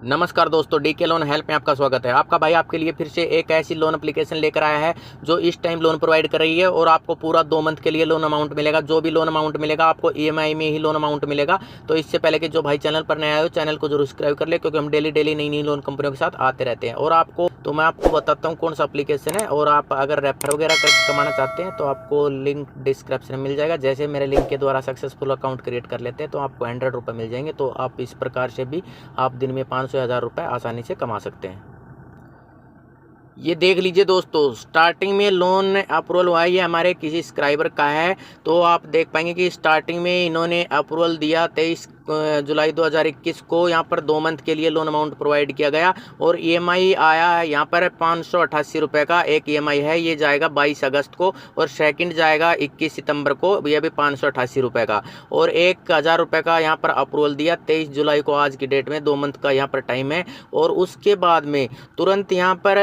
नमस्कार दोस्तों, DK loan help में आपका स्वागत है। आपका भाई आपके लिए फिर से एक ऐसी लोन एप्लीकेशन लेकर आया है जो इस टाइम लोन प्रोवाइड कर रही है और आपको पूरा 2 मंथ के लिए लोन अमाउंट मिलेगा। जो भी लोन अमाउंट मिलेगा आपको ईएमआई में ही लोन अमाउंट मिलेगा। तो इससे पहले कि जो भाई चैनल पर नया आए हो चैनल को जरूर सब्सक्राइब कर ले, क्योंकि हम डेली नई नई लोन कंपनियों के साथ आते रहते हैं। और मैं आपको बताता हूँ कौन सा एप्लीकेशन है, और आप अगर रेफर वगैरह करके कमाना चाहते हैं तो आपको लिंक डिस्क्रिप्शन में मिल जाएगा। जैसे मेरे लिंक के द्वारा सक्सेसफुल अकाउंट क्रिएट कर लेते हैं तो आपको 100 रुपये मिल जाएंगे। तो आप इस प्रकार से भी आप दिन में 500 या 1000 रुपये आसानी से कमा सकते हैं। ये देख लीजिए दोस्तों, स्टार्टिंग में लोन अप्रूवल हुआ है, ये हमारे किसी सब्सक्राइबर का है। तो आप देख पाएंगे कि स्टार्टिंग में इन्होंने अप्रूवल दिया 23 जुलाई 2021 को। यहाँ पर 2 मंथ के लिए लोन अमाउंट प्रोवाइड किया गया और ईएमआई आया है यहाँ पर 588 रुपये का एक ईएमआई है। ये जाएगा 22 अगस्त को और सेकंड जाएगा 21 सितंबर को, यह भी 588 रुपये का। और 1000 रुपये का यहाँ पर अप्रूवल दिया 23 जुलाई को, आज की डेट में 2 मंथ का यहाँ पर टाइम है। और उसके बाद में तुरंत यहाँ पर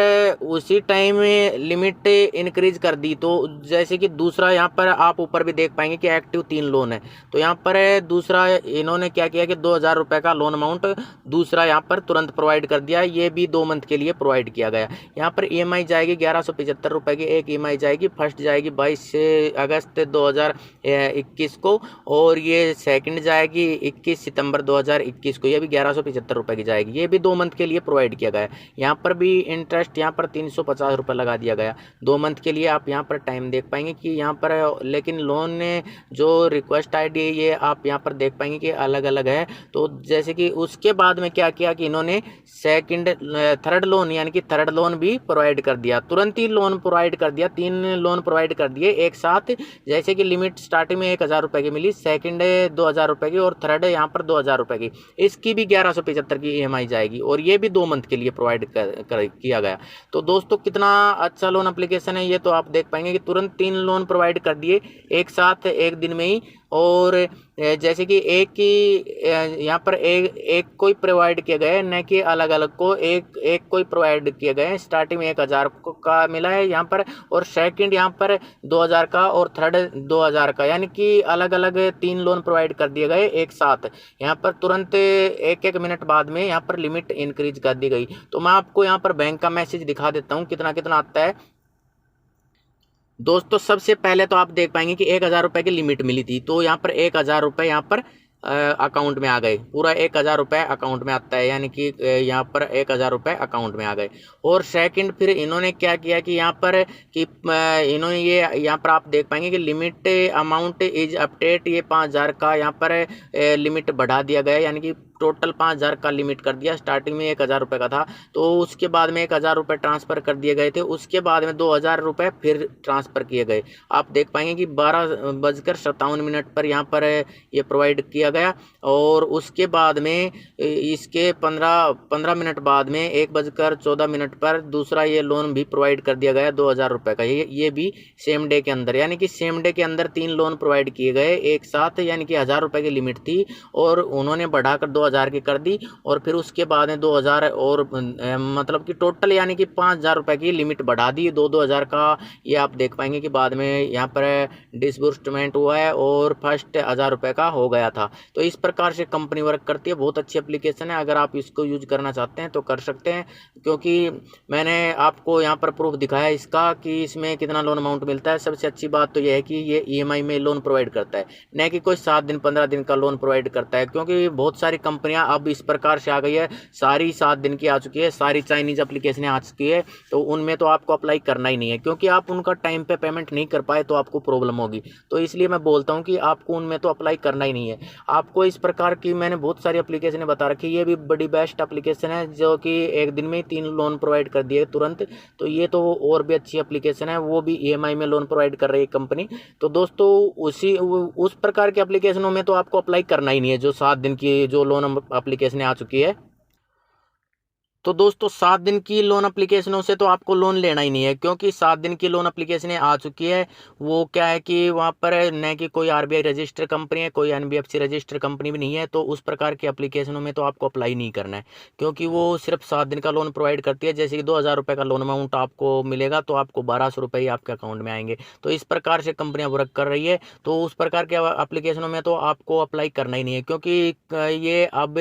उसी टाइम में लिमिट इंक्रीज कर दी। तो जैसे कि दूसरा यहाँ पर आप ऊपर भी देख पाएंगे कि एक्टिव 3 लोन है। तो यहाँ पर दूसरा इन्होंने क्या किया कि 2000 रुपये का लोन अमाउंट दूसरा यहाँ पर तुरंत प्रोवाइड कर दिया। ये भी 2 मंथ के लिए प्रोवाइड किया गया। यहाँ पर ईएमआई जाएगी 1175 रुपये की एक ईएमआई जाएगी। फर्स्ट जाएगी 22 अगस्त 2021 को और ये सेकंड जाएगी 21 सितंबर 2021 को, ये भी 1175 रुपये की जाएगी। ये भी 2 मंथ के लिए प्रोवाइड किया गया है। यहाँ पर भी इंटरेस्ट यहाँ पर 350 रुपये लगा दिया गया 2 मंथ के लिए। आप यहाँ पर टाइम देख पाएंगे कि यहाँ पर लेकिन लोन ने जो रिक्वेस्ट आईडी है ये आप यहाँ पर देख पाएंगे कि अलग अलग है। तो जैसे कि उसके बाद में क्या किया कि इन्होंने थर्ड लोन यानी कि थर्ड लोन भी प्रोवाइड कर दिया। तुरंत ही लोन प्रोवाइड कर दिया, 3 लोन प्रोवाइड कर दिए एक साथ। जैसे कि लिमिट स्टार्टिंग में 1000 रुपये की मिली, सेकंड 2000 रुपये की और थर्ड यहाँ पर 2000 रुपये की। इसकी भी 1175 की ईएमआई जाएगी और ये भी 2 मंथ के लिए प्रोवाइड किया गया। तो दोस्तों कितना अच्छा लोन एप्लीकेशन है ये तो आप देख पाएंगे कि तुरंत 3 लोन प्रोवाइड कर दिए एक साथ एक दिन में ही। और जैसे कि एक ही यहाँ पर एक कोई प्रोवाइड किए गए, न कि अलग अलग को एक कोई प्रोवाइड किए गए। स्टार्टिंग में 1000 का मिला है यहाँ पर और सेकंड यहाँ पर 2000 का और थर्ड 2000 का, यानी कि अलग अलग 3 लोन प्रोवाइड कर दिए गए एक साथ। यहाँ पर तुरंत एक मिनट बाद में यहाँ पर लिमिट इंक्रीज कर दी गई। तो मैं आपको यहाँ पर बैंक का मैसेज दिखा देता हूँ कितना कितना आता है। दोस्तों सबसे पहले तो आप देख पाएंगे कि 1000 रुपये की लिमिट मिली थी, तो यहाँ पर 1000 रुपये यहाँ पर अकाउंट में आ गए। पूरा 1000 रुपये अकाउंट में आता है, यानी कि यहाँ पर 1000 रुपये अकाउंट में आ गए। और सेकंड फिर इन्होंने क्या किया कि यहाँ पर कि इन्होंने ये यहाँ पर आप देख पाएंगे कि लिमिट अमाउंट इज अपडेट, ये 5000 का यहाँ पर लिमिट बढ़ा दिया गया, यानी कि टोटल 5000 का लिमिट कर दिया। स्टार्टिंग में 1000 रुपये का था, तो उसके बाद में 1000 रुपये ट्रांसफ़र कर दिए गए थे। उसके बाद में 2000 रुपये फिर ट्रांसफ़र किए गए। आप देख पाएंगे कि 12:57 पर यहाँ पर ये प्रोवाइड किया गया। और उसके बाद में इसके 15 मिनट बाद में 1:14 पर दूसरा ये लोन भी प्रोवाइड कर दिया गया 2000 रुपये का। ये भी सेम डे के अंदर, यानी कि सेम डे के अंदर 3 लोन प्रोवाइड किए गए एक साथ, यानी कि 1000 रुपये की लिमिट थी और उन्होंने बढ़ाकर 2000 की कर दी। और फिर उसके बाद में 2000 और मतलब कि टोटल यानी कि 5000 रुपये की लिमिट बढ़ा दी 2000 का। ये आप देख पाएंगे कि बाद में यहाँ पर डिसबर्समेंट हुआ है और फर्स्ट 1000 रुपये का हो गया था। तो इस प्रकार से कंपनी वर्क करती है। बहुत अच्छी एप्लीकेशन है, अगर आप इसको यूज करना चाहते हैं तो कर सकते हैं, क्योंकि मैंने आपको यहाँ पर प्रूफ दिखाया इसका कि इसमें कितना लोन अमाउंट मिलता है। सबसे अच्छी बात तो यह है कि ये ईएमआई में लोन प्रोवाइड करता है, न कि कोई 7 दिन 15 दिन का लोन प्रोवाइड करता है। क्योंकि बहुत सारी कंपनियां अब इस प्रकार से आ गई है, सारी 7 दिन की आ चुकी है, सारी चाइनीज एप्लीकेशनें आ चुकी है। तो उनमें तो आपको अप्लाई करना ही नहीं है, क्योंकि आप उनका टाइम पे पेमेंट नहीं कर पाए तो आपको प्रॉब्लम होगी। तो इसलिए मैं बोलता हूँ कि आपको उनमें तो अप्लाई करना ही नहीं है। आपको इस प्रकार की मैंने बहुत सारी एप्लीकेशनें बता रखी, ये भी बड़ी बेस्ट एप्लीकेशन है जो कि एक दिन में ही 3 लोन प्रोवाइड कर दिए तुरंत। तो ये तो और भी अच्छी एप्लीकेशन है, वो भी ईएमआई में लोन प्रोवाइड कर रही है कंपनी। तो दोस्तों उस प्रकार की एप्लीकेशनों में तो आपको अप्लाई करना ही नहीं है, जो 7 दिन की जो लोन एप्लीकेशन आ चुकी है। तो दोस्तों 7 दिन की लोन एप्लीकेशनों से तो आपको लोन लेना ही नहीं है, क्योंकि 7 दिन की लोन एप्लीकेशनें आ चुकी है। वो क्या है कि वहाँ पर न कि कोई आरबीआई रजिस्टर कंपनी है, कोई एनबीएफसी रजिस्टर कंपनी भी नहीं है, तो उस प्रकार की एप्लीकेशनों में तो आपको अप्लाई नहीं करना है, क्योंकि वो सिर्फ 7 दिन का लोन प्रोवाइड करती है। जैसे कि 2,000 रुपये का लोन अमाउंट आपको मिलेगा तो आपको 1,200 रुपये ही आपके अकाउंट में आएंगे। तो इस प्रकार से कंपनियाँ वर्क कर रही है, तो उस प्रकार के एप्लीकेशनों में तो आपको अप्लाई करना ही नहीं है, क्योंकि ये अब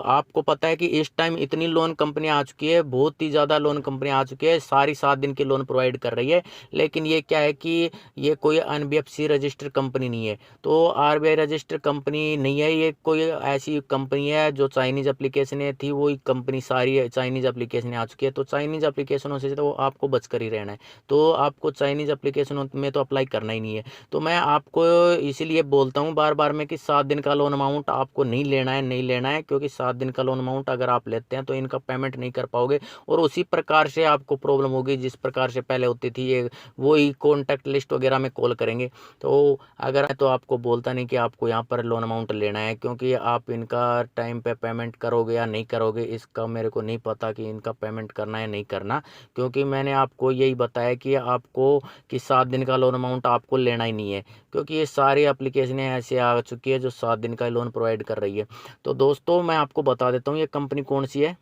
आपको पता है कि इस टाइम इतनी लोन कंपनियां आ चुकी है, बहुत ही ज़्यादा लोन कंपनियां आ चुकी है, सारी 7 दिन की लोन प्रोवाइड कर रही है। लेकिन ये क्या है कि ये कोई एनबीएफसी रजिस्टर कंपनी नहीं है, तो आरबीआई रजिस्टर कंपनी नहीं है, ये कोई ऐसी कंपनी है जो चाइनीज़ एप्लीकेशनें थी, वही कंपनी सारी चाइनीज़ एप्लीकेशनें आ चुकी है। तो चाइनीज़ एप्लीकेशनों से तो आपको बच कर ही रहना है, तो आपको चाइनीज़ एप्लीकेशनों में तो अप्लाई करना ही नहीं है। तो मैं आपको इसीलिए बोलता हूँ बार बार में कि 7 दिन का लोन अमाउंट आपको नहीं लेना है, नहीं लेना है, क्योंकि 7 दिन का लोन अमाउंट अगर आप लेते हैं तो इनका पेमेंट नहीं कर पाओगे, और उसी प्रकार से आपको प्रॉब्लम होगी जिस प्रकार से पहले होती थी। ये वही कॉन्टैक्ट लिस्ट वगैरह में कॉल करेंगे। तो अगर तो आपको बोलता नहीं कि आपको यहाँ पर लोन अमाउंट लेना है, क्योंकि आप इनका टाइम पे पेमेंट करोगे या नहीं करोगे इसका मेरे को नहीं पता कि इनका पेमेंट करना है नहीं करना, क्योंकि मैंने आपको यही बताया कि आपको कि 7 दिन का लोन अमाउंट आपको लेना ही नहीं है, क्योंकि ये सारी एप्लीकेशनें ऐसे आ चुकी है जो 7 दिन का लोन प्रोवाइड कर रही है। तो दोस्तों मैं आपको बता देता हूँ ये कंपनी कौन सी है।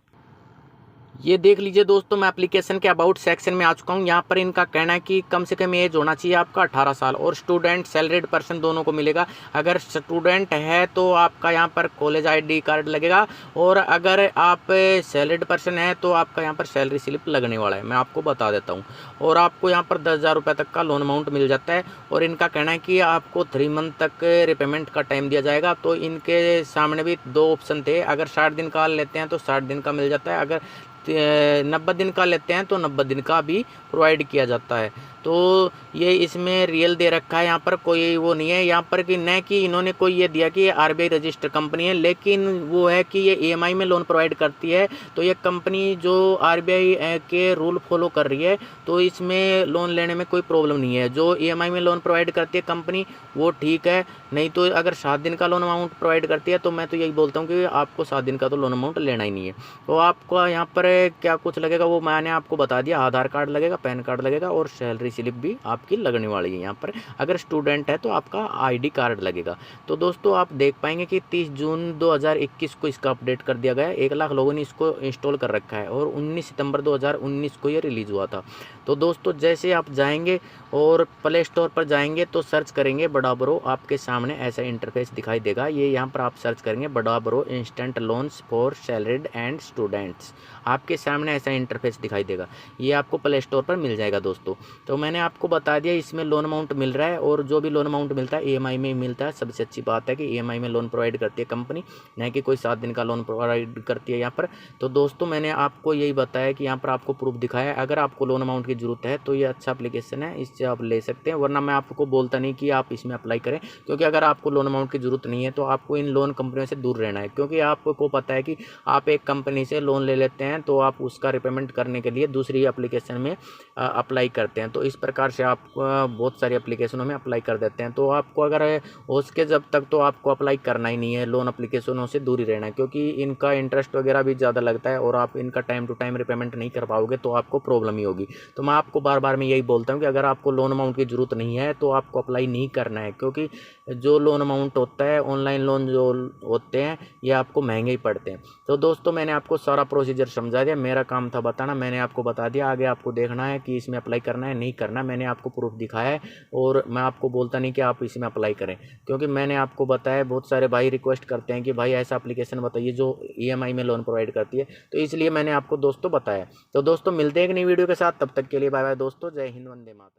ये देख लीजिए दोस्तों, मैं एप्लीकेशन के अबाउट सेक्शन में आ चुका हूँ। यहाँ पर इनका कहना है कि कम से कम एज होना चाहिए आपका 18 साल, और स्टूडेंट सैलरीड पर्सन दोनों को मिलेगा। अगर स्टूडेंट है तो आपका यहाँ पर कॉलेज आईडी कार्ड लगेगा, और अगर आप सैलरीड पर्सन है तो आपका यहाँ पर सैलरी स्लिप लगने वाला है, मैं आपको बता देता हूँ। और आपको यहाँ पर 10,000 रुपये तक का लोन अमाउंट मिल जाता है, और इनका कहना है कि आपको 3 मंथ तक रिपेमेंट का टाइम दिया जाएगा। तो इनके सामने भी 2 ऑप्शन थे, अगर 60 दिन का लेते हैं तो 60 दिन का मिल जाता है, अगर 90 दिन का लेते हैं तो 90 दिन का भी प्रोवाइड किया जाता है। तो ये इसमें रियल दे रखा है, यहाँ पर कोई वो नहीं है यहाँ पर कि न कि इन्होंने कोई ये दिया कि ये आरबीआई रजिस्टर कंपनी है, लेकिन वो है कि ये ईएमआई में लोन प्रोवाइड करती है। तो ये कंपनी जो आरबीआई के रूल फॉलो कर रही है, तो इसमें लोन लेने में कोई प्रॉब्लम नहीं है। जो ईएमआई में लोन प्रोवाइड करती है कंपनी वो ठीक है, नहीं तो अगर 7 दिन का लोन अमाउंट प्रोवाइड करती है तो मैं तो यही बोलता हूँ कि आपको 7 दिन का तो लोन अमाउंट लेना ही नहीं है। तो आपको यहाँ पर क्या कुछ लगेगा वो मैंने आपको बता दिया, आधार कार्ड लगेगा, पैन कार्ड लगेगा, और सैलरी स्लिप भी आपकी लगने वाली है। यहाँ पर अगर स्टूडेंट है तो आपका आईडी कार्ड लगेगा। तो दोस्तों आप देख पाएंगे कि 30 जून 2021 को इसका अपडेट कर दिया गया है, 1 लाख लोगों ने इसको इंस्टॉल कर रखा है, और 19 सितंबर 2019 को ये रिलीज़ हुआ था। तो दोस्तों जैसे आप जाएंगे और प्ले स्टोर पर जाएंगे तो सर्च करेंगे बड़ा ब्रो, आपके सामने ऐसा इंटरफेस दिखाई देगा। ये यहाँ पर आप सर्च करेंगे बड़ा bro instant loans for salaried and students, आपके सामने ऐसा इंटरफेस दिखाई देगा। ये आपको प्ले स्टोर पर मिल जाएगा दोस्तों। तो मैंने आपको बता दिया इसमें लोन अमाउंट मिल रहा है, और जो भी लोन अमाउंट मिलता है ईएमआई में मिलता है। सबसे अच्छी बात है कि ईएमआई में लोन प्रोवाइड करती है कंपनी, न कि कोई 7 दिन का लोन प्रोवाइड करती है यहाँ पर। तो दोस्तों मैंने आपको यही बताया कि यहाँ पर आपको प्रूफ दिखाया है। अगर आपको लोन अमाउंट की ज़रूरत है तो ये अच्छा एप्लीकेशन है, इससे आप ले सकते हैं, वरना मैं आपको बोलता नहीं कि आप इसमें अप्लाई करें, क्योंकि अगर आपको लोन अमाउंट की ज़रूरत नहीं है तो आपको इन लोन कंपनियों से दूर रहना है। क्योंकि आपको पता है कि आप एक कंपनी से लोन ले लेते हैं तो आप उसका रिपेमेंट करने के लिए दूसरी एप्लीकेशन में अप्लाई करते हैं। तो इस प्रकार से आप बहुत सारी एप्लीकेशनों में अप्लाई कर देते हैं। तो आपको अगर हो सके जब तक तो आपको अप्लाई करना ही नहीं है, लोन एप्लीकेशनों से दूर ही रहना है, क्योंकि इनका इंटरेस्ट वगैरह भी ज़्यादा लगता है, और आप इनका टाइम टू टाइम रिपेमेंट नहीं कर पाओगे तो आपको प्रॉब्लम ही होगी। तो मैं आपको बार बार मैं यही बोलता हूँ कि अगर आपको लोन अमाउंट की ज़रूरत नहीं है तो आपको अप्लाई नहीं करना है, क्योंकि जो लोन अमाउंट होता है ऑनलाइन लोन जो होते हैं ये आपको महंगे ही पड़ते हैं। तो दोस्तों मैंने आपको सारा प्रोसीजर समझा दिया, मेरा काम था बताना, मैंने आपको बता दिया। आगे आपको देखना है कि इसमें अप्लाई करना है नहीं करना, मैंने आपको प्रूफ दिखाया है, और मैं आपको बोलता नहीं कि आप इसमें अप्लाई करें, क्योंकि मैंने आपको बताया। बहुत सारे भाई रिक्वेस्ट करते हैं कि भाई ऐसा एप्लीकेशन बताइए जो ईएमआई में लोन प्रोवाइड करती है, तो इसलिए मैंने आपको दोस्तों बताया। तो दोस्तों मिलते हैं एक नई वीडियो के साथ, तब तक के लिए बाय बाय दोस्तों, जय हिंद, वंदे मातरम।